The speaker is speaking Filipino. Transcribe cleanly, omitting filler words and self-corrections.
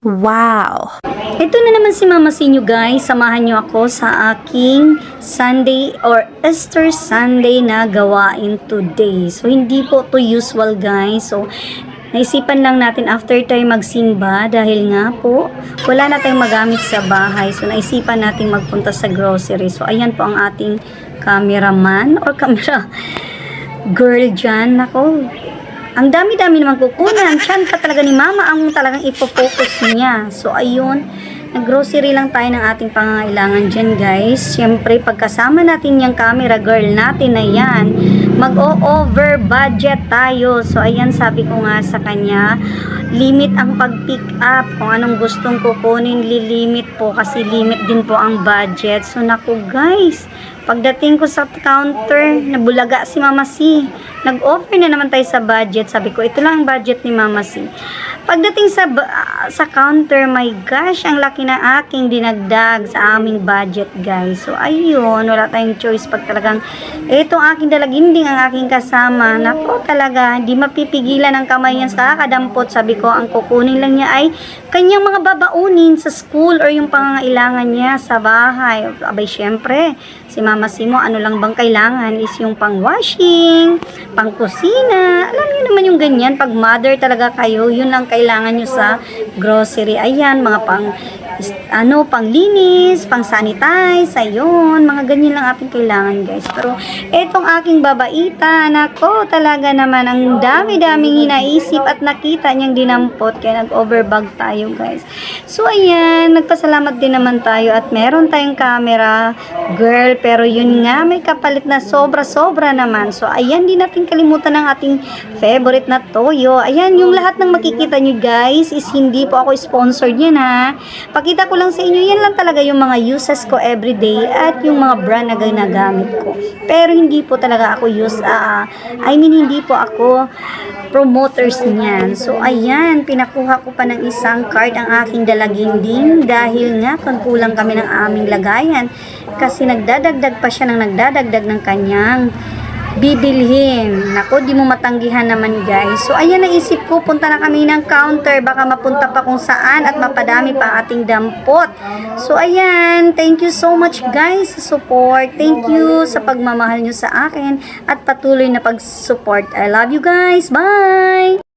Wow! Ito na naman si Mama Sinyo guys. Samahan niyo ako sa aking Sunday or Easter Sunday na gawain today. So, hindi po to usual guys. So, naisipan lang natin after tayo magsimba dahil nga po, wala na tayong magamit sa bahay. So, naisipan natin magpunta sa grocery. So, ayan po ang ating cameraman or camera girl dyan. Nako, ang dami-dami naman kukunan. Tiyan pa talaga ni Mama ang talagang ipofocus niya. So, ayun. Nag-grocery lang tayo ng ating pangangailangan dyan, guys. Siyempre, pagkasama natin yung camera girl natin na yan, mag-o-over budget tayo. So, ayan, sabi ko nga sa kanya, limit ang pag-pick up. Kung anong gustong kukunin, lilimit po kasi limit din po ang budget. So, naku, guys. Pagdating ko sa counter, nabulaga si Mama C. Nag-offer na naman tayo sa budget. Sabi ko, ito lang ang budget ni Mama C. Pagdating sa counter, my gosh, ang laki na aking dinagdag sa aming budget, guys. So, ayun, wala tayong choice pag talagang itong aking dalaginding ang aking kasama. Nako, talaga, hindi mapipigilan ang kamay niya sa kakadampot. Sabi ko, ang kukunin lang niya ay kanyang mga babaunin sa school or yung pangangailangan niya sa bahay. Abay, syempre, si Mama Simo, ano lang bang kailangan is yung pang-washing, pang-kusina. Alam niyo naman yung ganyan. Pag mother talaga kayo, yun lang kailangan nyo sa grocery. Ayan, mga panglinis, pang-sanitize, ayun, mga ganyan lang ating kailangan, guys. Pero, etong aking babaita, nako, talaga naman, ang dami-daming hinaisip at nakita niyang dinampot, kaya nag-overbag tayo, guys. So, ayan, nagpasalamat din naman tayo at meron tayong camera, girl, pero yun nga, may kapalit na sobra-sobra naman. So, ayan, di natin kalimutan ang ating favorite na toyo. Ayan, yung lahat ng makikita nyo, guys, is hindi po ako sponsored yan, ha. Pakita ko lang sa inyo, yan lang talaga yung mga uses ko everyday at yung mga brand na ginagamit ko. Pero hindi po talaga ako hindi po ako promoters niyan. So, ayan, pinakuha ko pa ng isang card ang aking dalaginding dahil nga kulang kami ng aming lagayan kasi nagdadagdag pa siya ng kanyang bibilhin. Nako, di mo matanggihan naman, guys. So, ayan, naisip ko, punta na kami ng counter. Baka mapunta pa kung saan at mapadami pa ating dampot. So, ayan, thank you so much, guys, sa support. Thank you sa pagmamahal nyo sa akin at patuloy na pag-support. I love you, guys. Bye!